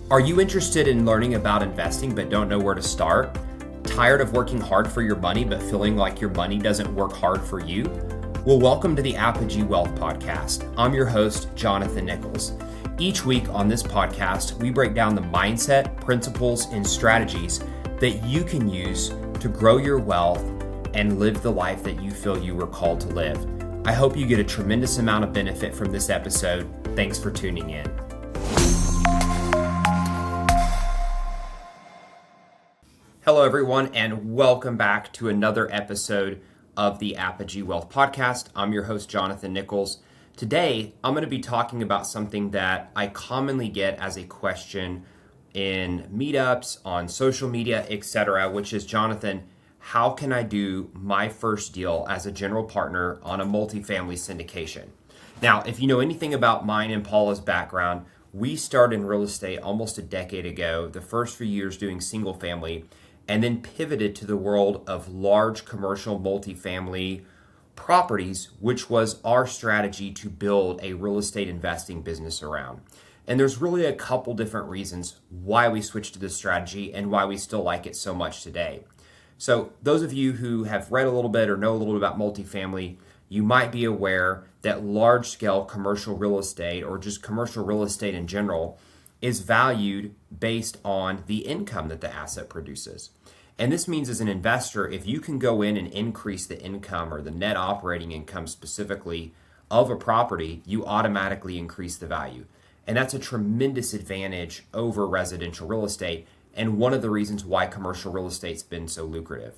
Are you interested in learning about investing but don't know where to start? Tired of working hard for your money but feeling like your money doesn't work hard for you? Well, welcome to the Apogee Wealth Podcast. I'm your host, Jonathan Nichols. Each week on this podcast, we break down the mindset, principles, and strategies that you can use to grow your wealth and live the life that you feel you were called to live. I hope you get a tremendous amount of benefit from this episode. Thanks for tuning in. Hello, everyone, and welcome back to another episode of the Apogee Wealth Podcast. I'm your host, Jonathan Nichols. Today, I'm going to be talking about something that I commonly get as a question in meetups, on social media, etc., which is, Jonathan, how can I do my first deal as a general partner on a multifamily syndication? Now, if you know anything about mine and Paula's background, we started in real estate almost a decade ago, the first few years doing single family, and then pivoted to the world of large commercial multifamily properties, which was our strategy to build a real estate investing business around. And there's really a couple different reasons why we switched to this strategy and why we still like it so much today. So those of you who have read a little bit or know a little bit about multifamily, you might be aware that large-scale commercial real estate, or just commercial real estate in general, is valued based on the income that the asset produces. And this means, as an investor, if you can go in and increase the income, or the net operating income specifically, of a property, you automatically increase the value. And that's a tremendous advantage over residential real estate, and one of the reasons why commercial real estate's been so lucrative.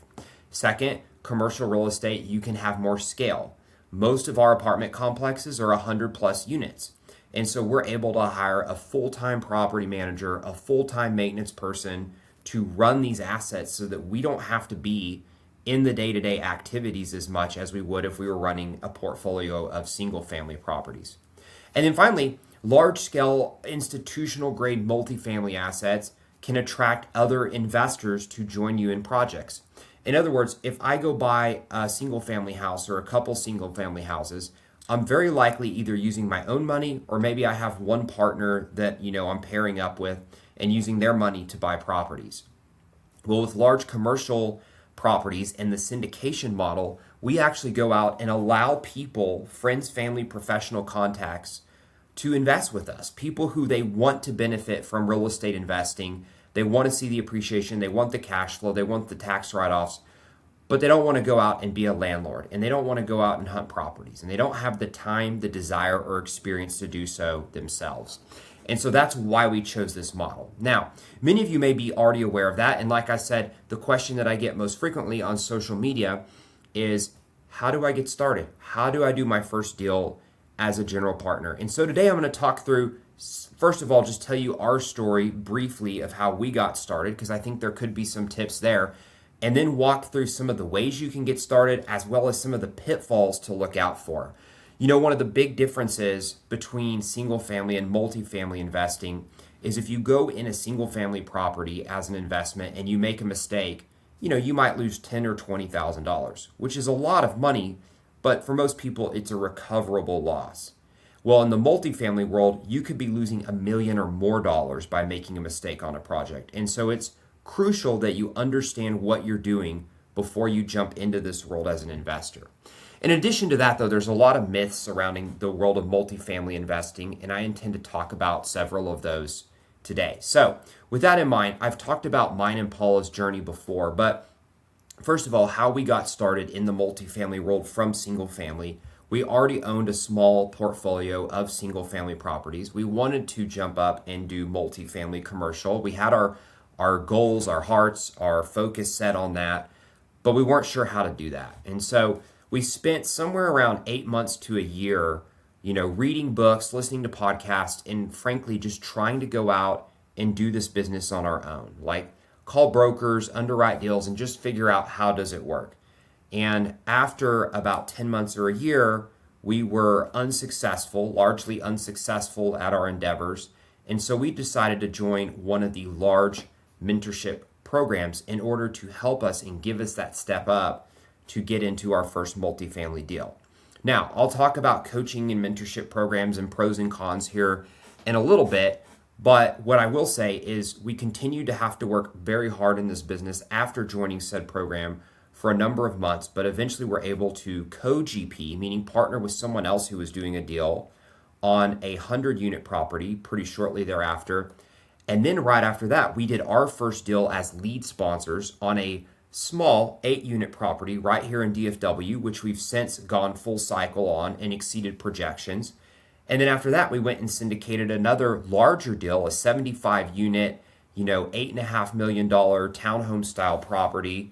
Second, commercial real estate, you can have more scale. Most of our apartment complexes are 100 plus units. And so we're able to hire a full-time property manager, a full-time maintenance person to run these assets so that we don't have to be in the day-to-day activities as much as we would if we were running a portfolio of single-family properties. And then finally, large-scale institutional-grade multifamily assets can attract other investors to join you in projects. In other words, if I go buy a single-family house or a couple single-family houses, I'm very likely either using my own money, or maybe I have one partner that I'm pairing up with and using their money to buy properties. Well, with large commercial properties and the syndication model, we actually go out and allow people, friends, family, professional contacts, to invest with us. People who they want to benefit from real estate investing. They want to see the appreciation, they want the cash flow, they want the tax write-offs, but they don't want to go out and be a landlord, and they don't want to go out and hunt properties, and they don't have the time, the desire, or experience to do so themselves. And so that's why we chose this model. Now, many of you may be already aware of that, and like I said, the question that I get most frequently on social media is, how do I get started? How do I do my first deal as a general partner? And so today I'm going to talk through, first of all, just tell you our story briefly of how we got started, because I think there could be some tips there, and then walk through some of the ways you can get started, as well as some of the pitfalls to look out for. One of the big differences between single family and multifamily investing is if you go in a single family property as an investment and you make a mistake, you might lose $10,000 or $20,000, which is a lot of money, but for most people, it's a recoverable loss. Well, in the multifamily world, you could be losing $1 million or more by making a mistake on a project. And so it's crucial that you understand what you're doing before you jump into this world as an investor. In addition to that, though, there's a lot of myths surrounding the world of multifamily investing, and I intend to talk about several of those today. So with that in mind, I've talked about mine and Paula's journey before, but first of all, how we got started in the multifamily world from single family. We already owned a small portfolio of single family properties. We wanted to jump up and do multifamily commercial. We had our goals, our hearts, our focus set on that, but we weren't sure how to do that. And so we spent somewhere around 8 months to a year, reading books, listening to podcasts, and frankly, just trying to go out and do this business on our own. Like call brokers, underwrite deals, and just figure out how does it work. And after about 10 months or a year, we were largely unsuccessful at our endeavors. And so we decided to join one of the large mentorship programs in order to help us and give us that step up to get into our first multifamily deal. Now, I'll talk about coaching and mentorship programs and pros and cons here in a little bit, But what I will say is we continue to have to work very hard in this business after joining said program for a number of months, but eventually we're able to co-GP, meaning partner with someone else who was doing a deal on a 100-unit property pretty shortly thereafter. And then right after that, we did our first deal as lead sponsors on a small 8-unit property right here in DFW, which we've since gone full cycle on and exceeded projections. And then after that, we went and syndicated another larger deal, a 75-unit, $8.5 million townhome style property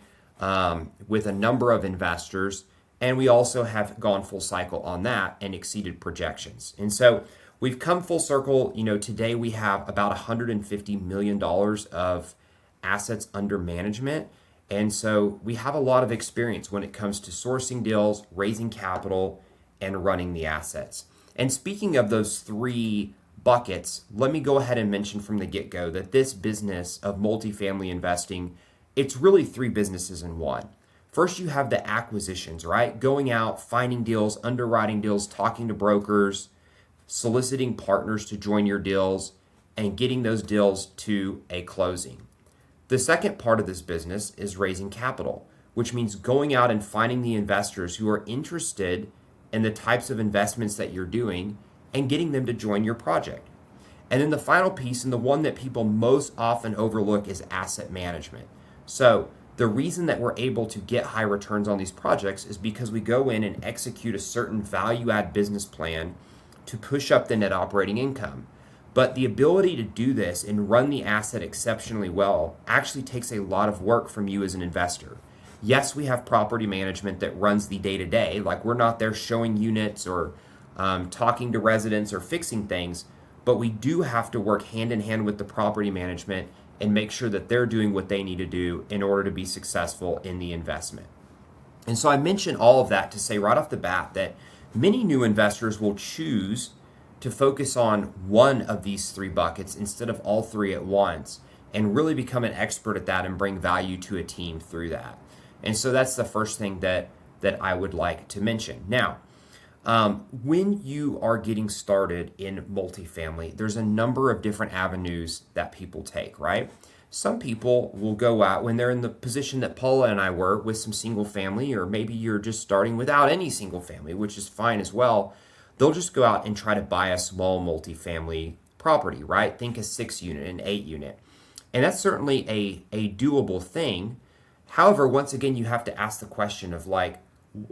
with a number of investors. And we also have gone full cycle on that and exceeded projections. And so we've come full circle. Today we have about $150 million of assets under management. And so we have a lot of experience when it comes to sourcing deals, raising capital, and running the assets. And speaking of those three buckets, let me go ahead and mention from the get-go that this business of multifamily investing, it's really three businesses in one. First, you have the acquisitions, right? Going out, finding deals, underwriting deals, talking to brokers, soliciting partners to join your deals, and getting those deals to a closing. The second part of this business is raising capital, which means going out and finding the investors who are interested in the types of investments that you're doing and getting them to join your project. And then the final piece, and the one that people most often overlook, is asset management. So the reason that we're able to get high returns on these projects is because we go in and execute a certain value add business plan to push up the net operating income. But the ability to do this and run the asset exceptionally well actually takes a lot of work from you as an investor. Yes, we have property management that runs the day-to-day, like we're not there showing units or talking to residents or fixing things, but we do have to work hand in hand with the property management and make sure that they're doing what they need to do in order to be successful in the investment. And so I mention all of that to say right off the bat that many new investors will choose to focus on one of these three buckets instead of all three at once and really become an expert at that and bring value to a team through that. And so that's the first thing that I would like to mention. Now, when you are getting started in multifamily, there's a number of different avenues that people take, right? Some people will go out when they're in the position that Paula and I were with some single family, or maybe you're just starting without any single family, which is fine as well. They'll just go out and try to buy a small multifamily property, right? Think a 6-unit, an 8-unit. And that's certainly a doable thing. However, once again, you have to ask the question of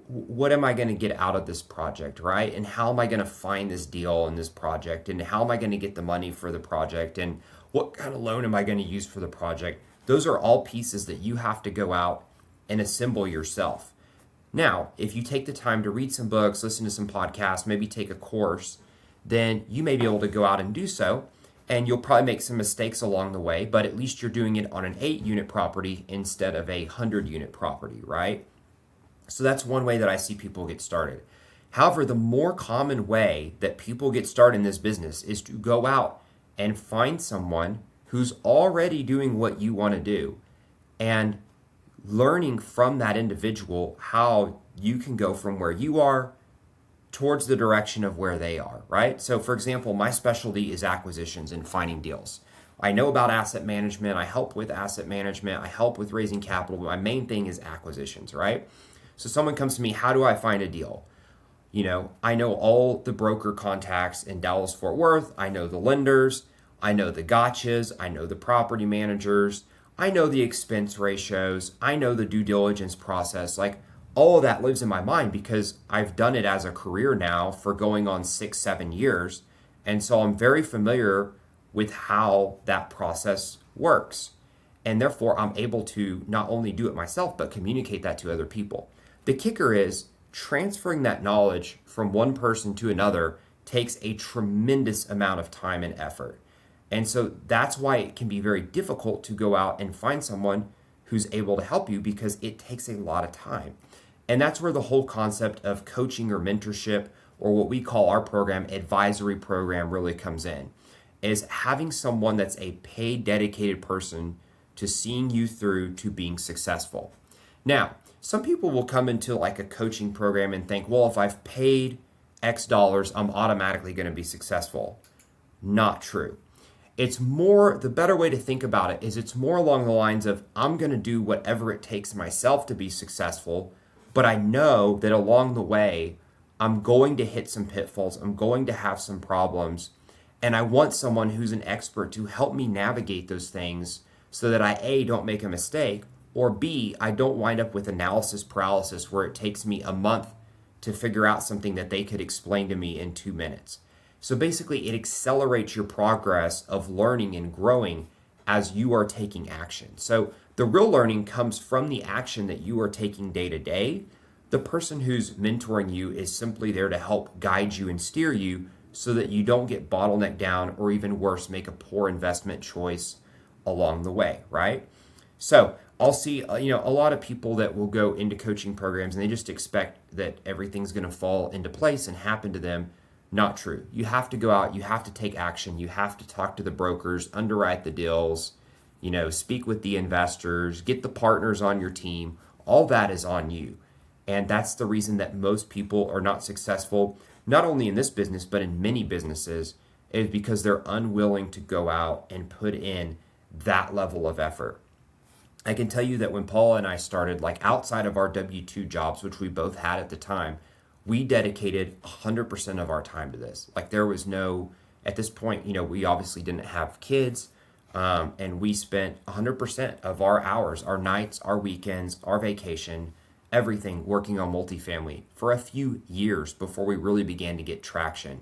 what am I going to get out of this project, right? And how am I going to find this deal in this project? And how am I going to get the money for the project? And what kind of loan am I going to use for the project? Those are all pieces that you have to go out and assemble yourself. Now, if you take the time to read some books, listen to some podcasts, maybe take a course, then you may be able to go out and do so. And you'll probably make some mistakes along the way, but at least you're doing it on an 8-unit property instead of a 100-unit property, right? So that's one way that I see people get started. However, the more common way that people get started in this business is to go out and find someone who's already doing what you want to do and learning from that individual how you can go from where you are towards the direction of where they are, right? So for example, my specialty is acquisitions and finding deals. I know about asset management. I help with asset management. I help with raising capital. But my main thing is acquisitions, right? So someone comes to me, how do I find a deal? I know all the broker contacts in Dallas, Fort Worth. I know the lenders. I know the gotchas. I know the property managers. I know the expense ratios. I know the due diligence process. All of that lives in my mind because I've done it as a career now for going on 6-7 years. And so I'm very familiar with how that process works. And therefore, I'm able to not only do it myself, but communicate that to other people. The kicker is transferring that knowledge from one person to another takes a tremendous amount of time and effort. And so that's why it can be very difficult to go out and find someone who's able to help you because it takes a lot of time. And that's where the whole concept of coaching or mentorship, or what we call our program, advisory program, really comes in, is having someone that's a paid, dedicated person to seeing you through to being successful. Now, some people will come into a coaching program and think, well, if I've paid X dollars, I'm automatically going to be successful. Not true. The better way to think about it is it's more along the lines of I'm going to do whatever it takes myself to be successful, but I know that along the way, I'm going to hit some pitfalls, I'm going to have some problems, and I want someone who's an expert to help me navigate those things so that I A, don't make a mistake, or B, I don't wind up with analysis paralysis where it takes me a month to figure out something that they could explain to me in 2 minutes. So basically, it accelerates your progress of learning and growing as you are taking action. So the real learning comes from the action that you are taking day to day. The person who's mentoring you is simply there to help guide you and steer you so that you don't get bottlenecked down or even worse, make a poor investment choice along the way, right? So I'll see, a lot of people that will go into coaching programs and they just expect that everything's going to fall into place and happen to them. Not true. You have to go out, you have to take action, you have to talk to the brokers, underwrite the deals, speak with the investors, get the partners on your team. All that is on you. And that's the reason that most people are not successful, not only in this business, but in many businesses, is because they're unwilling to go out and put in that level of effort. I can tell you that when Paula and I started, like outside of our W-2 jobs, which we both had at the time, we dedicated 100% of our time to this. Like there was no, at this point, we obviously didn't have kids, and we spent 100% of our hours, our nights, our weekends, our vacation, everything working on multifamily for a few years before we really began to get traction.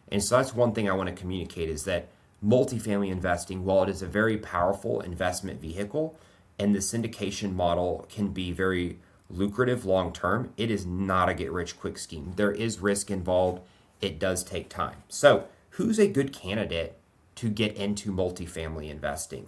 And so that's one thing I want to communicate is that multifamily investing, while it is a very powerful investment vehicle and the syndication model can be very lucrative long term, it is not a get rich quick scheme. There is risk involved. It does take time. So who's a good candidate to get into multifamily investing?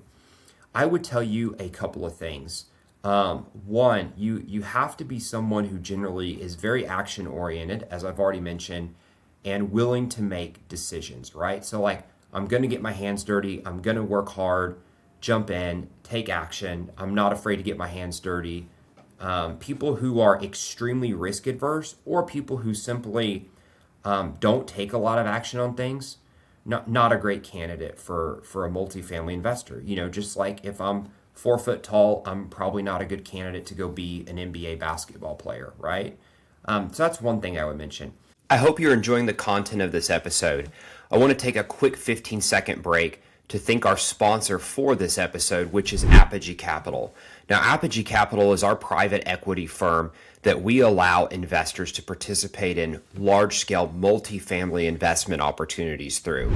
I would tell you a couple of things. One, you have to be someone who generally is very action oriented, as I've already mentioned, and willing to make decisions, right? So like, I'm going to get my hands dirty. I'm going to work hard, jump in, take action. I'm not afraid to get my hands dirty. People who are extremely risk adverse or people who simply don't take a lot of action on things, not a great candidate for a multifamily investor. Just like if I'm 4 foot tall, I'm probably not a good candidate to go be an NBA basketball player, right? So that's one thing I would mention. I hope you're enjoying the content of this episode. I want to take a quick 15-second break to thank our sponsor for this episode, which is Apogee Capital. Now, Apogee Capital is our private equity firm that we allow investors to participate in large-scale multifamily investment opportunities through.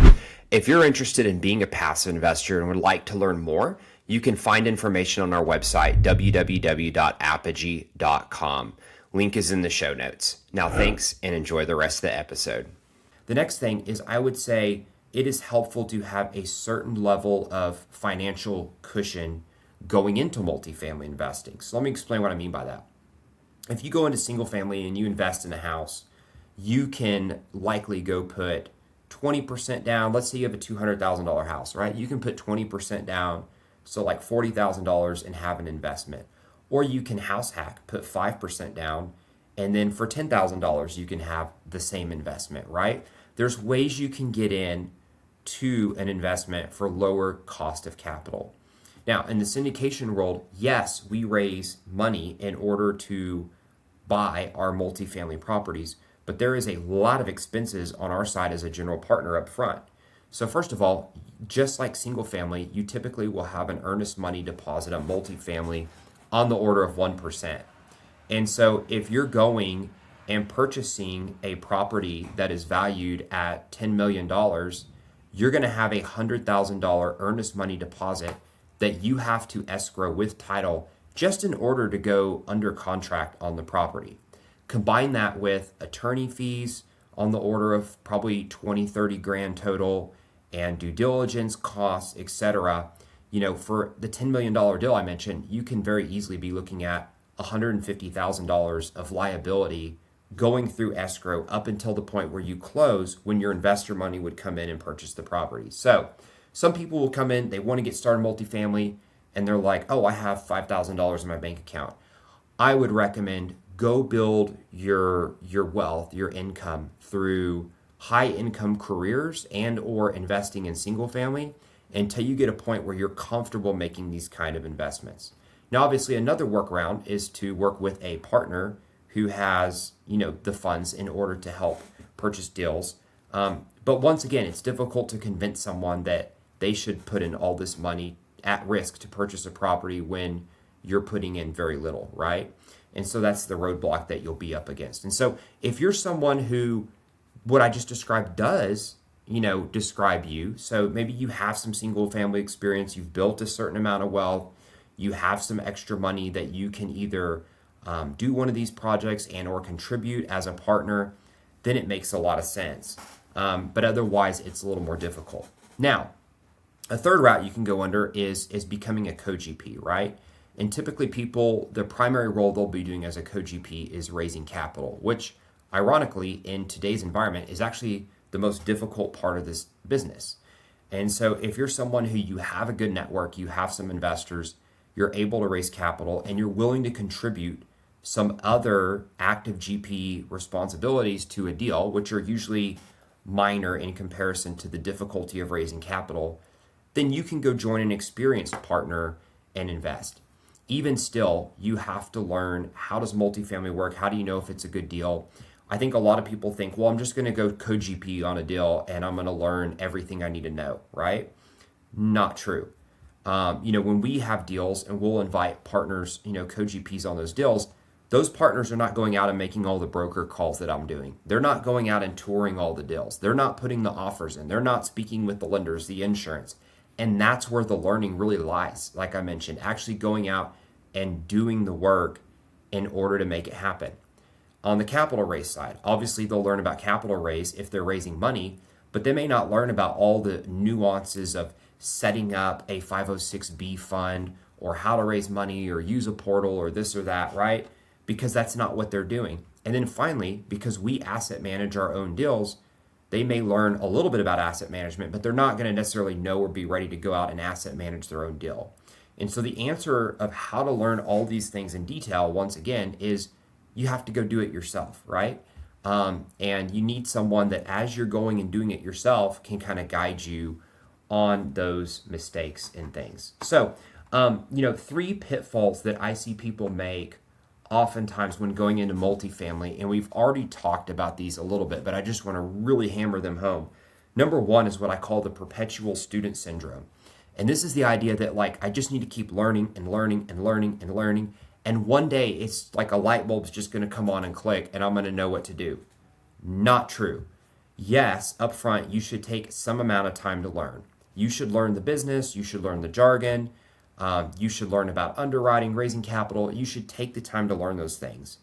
If you're interested in being a passive investor and would like to learn more, you can find information on our website, www.apogee.com. Link is in the show notes. Now, thanks and enjoy the rest of the episode. The next thing is I would say it is helpful to have a certain level of financial cushion going into multifamily investing. So let me explain what I mean by that. If you go into single family and you invest in a house, you can likely go put 20% down. Let's say you have a $200,000 house, right? You can put 20% down, so like $40,000 and have an investment. Or you can house hack, put 5% down, and then for $10,000 you can have the same investment, right? There's ways you can get in to an investment for lower cost of capital. Now, in the syndication world, yes, we raise money in order to buy our multifamily properties, but there is a lot of expenses on our side as a general partner up front. So first of all, just like single family, you typically will have an earnest money deposit on multifamily on the order of 1%. And so if you're going and purchasing a property that is valued at $10 million, you're going to have a $100,000 earnest money deposit that you have to escrow with title just in order to go under contract on the property. Combine that with attorney fees on the order of probably 20, 30 grand total and due diligence costs, etc. For the $10 million deal I mentioned, you can very easily be looking at $150,000 of liability going through escrow up until the point where you close, when your investor money would come in and purchase the property. So some people will come in, they want to get started multifamily, and they're like, oh, I have $5,000 in my bank account. I would recommend go build your wealth, your income through high income careers and or investing in single family, until you get a point where you're comfortable making these kind of investments. Now, obviously, another workaround is to work with a partner who has, the funds in order to help purchase deals. But once again, it's difficult to convince someone that they should put in all this money at risk to purchase a property when you're putting in very little, right? And so that's the roadblock that you'll be up against. And so if you're someone who what I just described does, describe you, so maybe you have some single family experience, you've built a certain amount of wealth, you have some extra money that you can either do one of these projects and or contribute as a partner, then it makes a lot of sense. But otherwise, it's a little more difficult. Now, a third route you can go under is becoming a co-GP, right? And typically people, the primary role they'll be doing as a co-GP is raising capital, which ironically in today's environment is actually the most difficult part of this business. And so if you're someone who you have a good network, you have some investors, you're able to raise capital and you're willing to contribute some other active GP responsibilities to a deal, which are usually minor in comparison to the difficulty of raising capital, then you can go join an experienced partner and invest. Even still, you have to learn, how does multifamily work? How do you know if it's a good deal? I think a lot of people think, well, I'm just going to go co-GP on a deal and I'm going to learn everything I need to know, right? Not true. When we have deals and we'll invite partners, co-GPs on those deals, those partners are not going out and making all the broker calls that I'm doing. They're not going out and touring all the deals. They're not putting the offers in. They're not speaking with the lenders, the insurance. And that's where the learning really lies. Like I mentioned, actually going out and doing the work in order to make it happen. On the capital raise side, obviously they'll learn about capital raise if they're raising money, but they may not learn about all the nuances of setting up a 506B fund or how to raise money or use a portal or this or that, right? Because that's not what they're doing. And then finally, because we asset manage our own deals, they may learn a little bit about asset management, but they're not going to necessarily know or be ready to go out and asset manage their own deal. And so the answer of how to learn all these things in detail, once again, is you have to go do it yourself, right? And you need someone that as you're going and doing it yourself can kind of guide you on those mistakes and things. So, 3 pitfalls that I see people make oftentimes when going into multifamily, and we've already talked about these a little bit, but I just want to really hammer them home. Number 1 is what I call the perpetual student syndrome. And this is the idea that I just need to keep learning and learning and learning and learning. And one day it's like a light bulb's just going to come on and click and I'm going to know what to do. Not true. Yes, up front, you should take some amount of time to learn. You should learn the business. You should learn the jargon. You should learn about underwriting, raising capital. You should take the time to learn those things.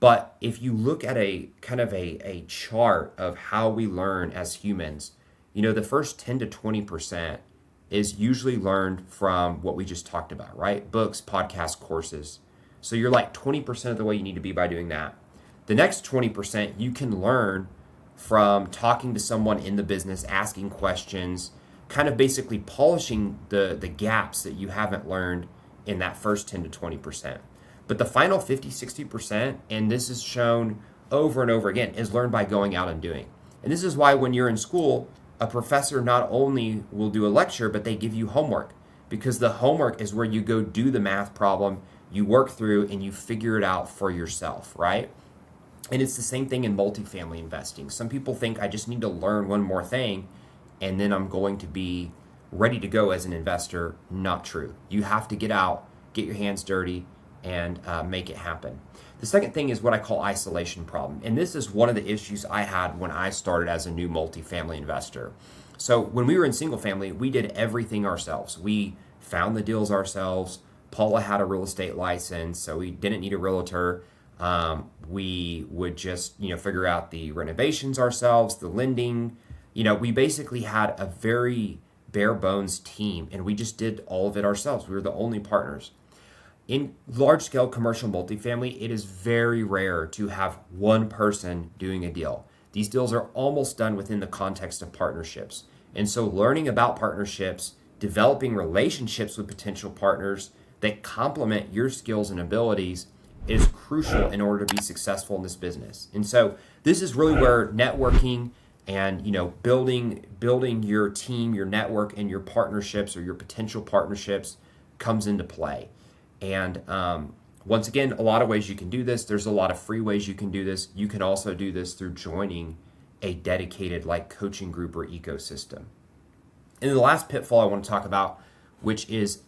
But if you look at a kind of a chart of how we learn as humans, the first 10 to 20% is usually learned from what we just talked about, right? Books, podcasts, courses. So you're like 20% of the way you need to be by doing that. The next 20% you can learn from talking to someone in the business, asking questions, kind of basically polishing the gaps that you haven't learned in that first 10 to 20%. But the final 50, 60%, and this is shown over and over again, is learned by going out and doing. And this is why when you're in school, a professor not only will do a lecture, but they give you homework, because the homework is where you go do the math problem, you work through, and you figure it out for yourself, right? And it's the same thing in multifamily investing. Some people think I just need to learn one more thing, and then I'm going to be ready to go as an investor. Not true. You have to get out, get your hands dirty, and make it happen. The second thing is what I call isolation problem. And this is one of the issues I had when I started as a new multifamily investor. So when we were in single family, we did everything ourselves. We found the deals ourselves. Paula had a real estate license, so we didn't need a realtor. We would just, figure out the renovations ourselves, the lending. We basically had a very bare bones team, and we just did all of it ourselves. We were the only partners. In large-scale commercial multifamily, it is very rare to have one person doing a deal. These deals are almost done within the context of partnerships. And so learning about partnerships, developing relationships with potential partners that complement your skills and abilities is crucial in order to be successful in this business. And so this is really where networking and building your team, your network, and your partnerships or your potential partnerships comes into play. And once again, a lot of ways you can do this. There's a lot of free ways you can do this. You can also do this through joining a dedicated like coaching group or ecosystem. And the last pitfall I want to talk about, which is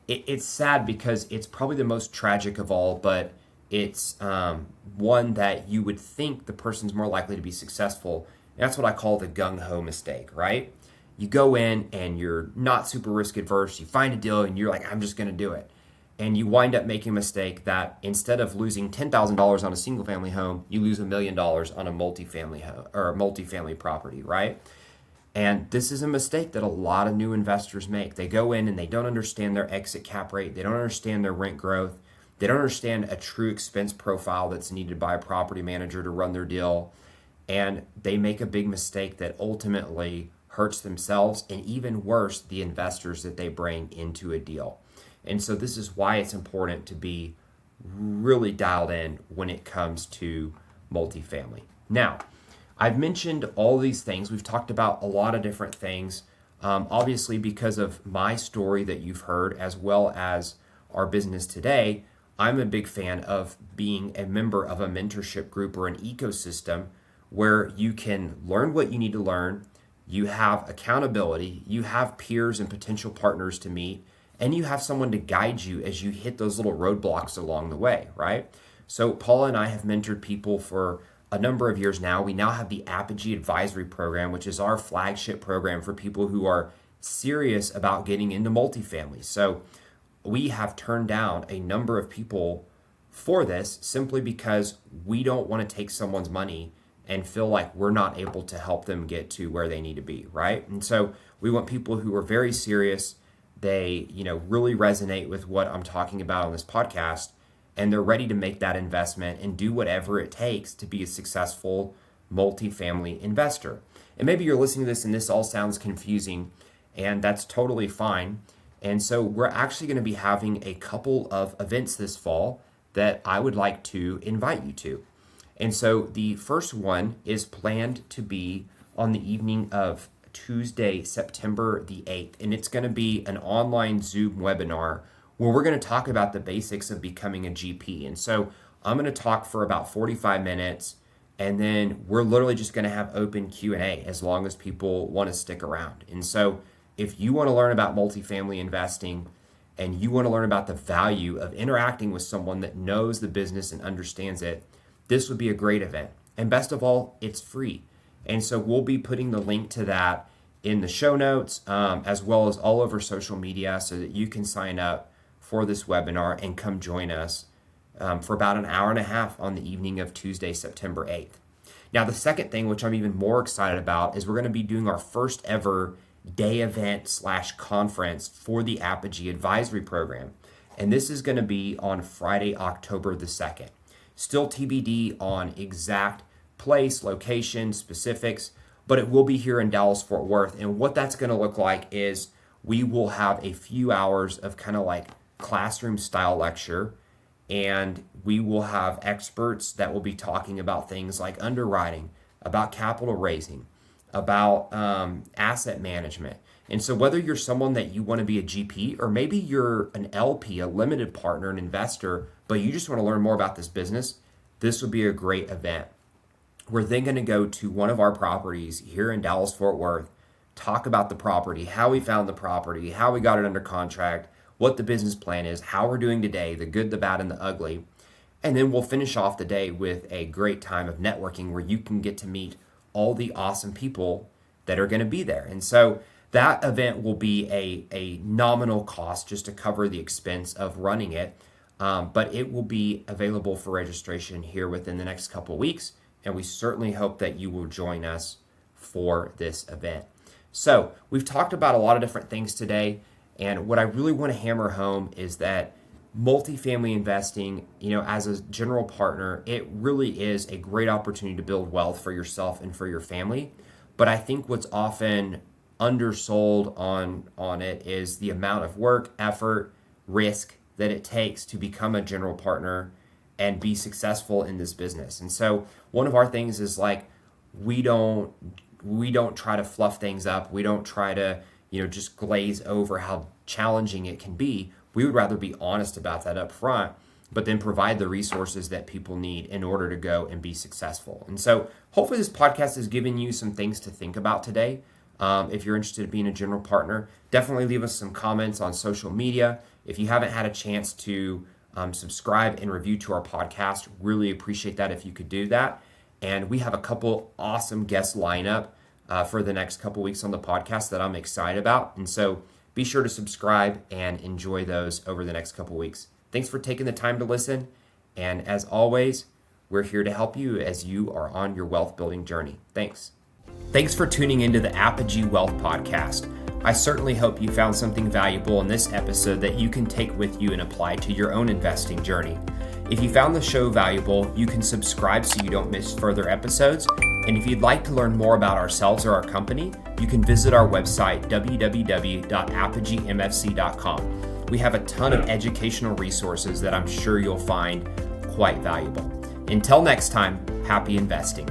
it's sad because it's probably the most tragic of all, but it's one that you would think the person's more likely to be successful. And that's what I call the gung-ho mistake, right? You go in and you're not super risk adverse. You find a deal and you're like, I'm just going to do it. And you wind up making a mistake that instead of losing $10,000 on a single family home, you lose $1 million on a multifamily home or a multifamily property, right? And this is a mistake that a lot of new investors make. They go in and they don't understand their exit cap rate. They don't understand their rent growth. They don't understand a true expense profile that's needed by a property manager to run their deal. And they make a big mistake that ultimately hurts themselves and even worse, the investors that they bring into a deal. And so this is why it's important to be really dialed in when it comes to multifamily. Now, I've mentioned all these things. We've talked about a lot of different things, obviously because of my story that you've heard, as well as our business today. I'm a big fan of being a member of a mentorship group or an ecosystem where you can learn what you need to learn, you have accountability, you have peers and potential partners to meet, and you have someone to guide you as you hit those little roadblocks along the way, right? So Paula and I have mentored people for a number of years now. We now have the Apogee Advisory Program, which is our flagship program for people who are serious about getting into multifamily. So we have turned down a number of people for this simply because we don't want to take someone's money and feel like we're not able to help them get to where they need to be, right? And so we want people who are very serious. They, really resonate with what I'm talking about on this podcast, and they're ready to make that investment and do whatever it takes to be a successful multifamily investor. And maybe you're listening to this and this all sounds confusing, and that's totally fine. And so we're actually going to be having a couple of events this fall that I would like to invite you to. And so the first one is planned to be on the evening of Tuesday, September the 8th. And it's going to be an online Zoom webinar where we're going to talk about the basics of becoming a GP. And so I'm going to talk for about 45 minutes, and then we're literally just going to have open Q&A as long as people want to stick around. And so if you want to learn about multifamily investing and you want to learn about the value of interacting with someone that knows the business and understands it, this would be a great event. And best of all, it's free. And so we'll be putting the link to that in the show notes, as well as all over social media, so that you can sign up for this webinar and come join us for about an hour and a half on the evening of Tuesday, September 8th. Now, the second thing, which I'm even more excited about, is we're going to be doing our first ever day event / conference for the Apogee Advisory Program. And this is going to be on Friday, October the 2nd. Still TBD on exact place, location, specifics, but it will be here in Dallas, Fort Worth. And what that's going to look like is we will have a few hours of kind of like classroom style lecture, and we will have experts that will be talking about things like underwriting, about capital raising, about asset management. And so whether you're someone that you want to be a GP, or maybe you're an LP, a limited partner, an investor, but you just want to learn more about this business, this would be a great event. We're then going to go to one of our properties here in Dallas, Fort Worth, talk about the property, how we found the property, how we got it under contract, what the business plan is, how we're doing today, the good, the bad, and the ugly. And then we'll finish off the day with a great time of networking where you can get to meet all the awesome people that are going to be there. And so that event will be a nominal cost just to cover the expense of running it. But it will be available for registration here within the next couple of weeks. And we certainly hope that you will join us for this event. So we've talked about a lot of different things today. And what I really want to hammer home is that multifamily investing, as a general partner, it really is a great opportunity to build wealth for yourself and for your family. But I think what's often undersold on it is the amount of work, effort, risk that it takes to become a general partner and be successful in this business. And so one of our things is like, we don't we don't try to fluff things up. We don't try to, just glaze over how challenging it can be. We would rather be honest about that up front, but then provide the resources that people need in order to go and be successful. And so hopefully this podcast has given you some things to think about today. If you're interested in being a general partner, definitely leave us some comments on social media. If you haven't had a chance to subscribe and review to our podcast, really appreciate that if you could do that. And we have a couple awesome guest lineup for the next couple weeks on the podcast that I'm excited about. And so be sure to subscribe and enjoy those over the next couple weeks. Thanks for taking the time to listen. And as always, we're here to help you as you are on your wealth building journey. Thanks. Thanks for tuning into the Apogee Wealth Podcast. I certainly hope you found something valuable in this episode that you can take with you and apply to your own investing journey. If you found the show valuable, you can subscribe so you don't miss further episodes. And if you'd like to learn more about ourselves or our company, you can visit our website, www.apogeemfc.com. We have a ton of educational resources that I'm sure you'll find quite valuable. Until next time, happy investing.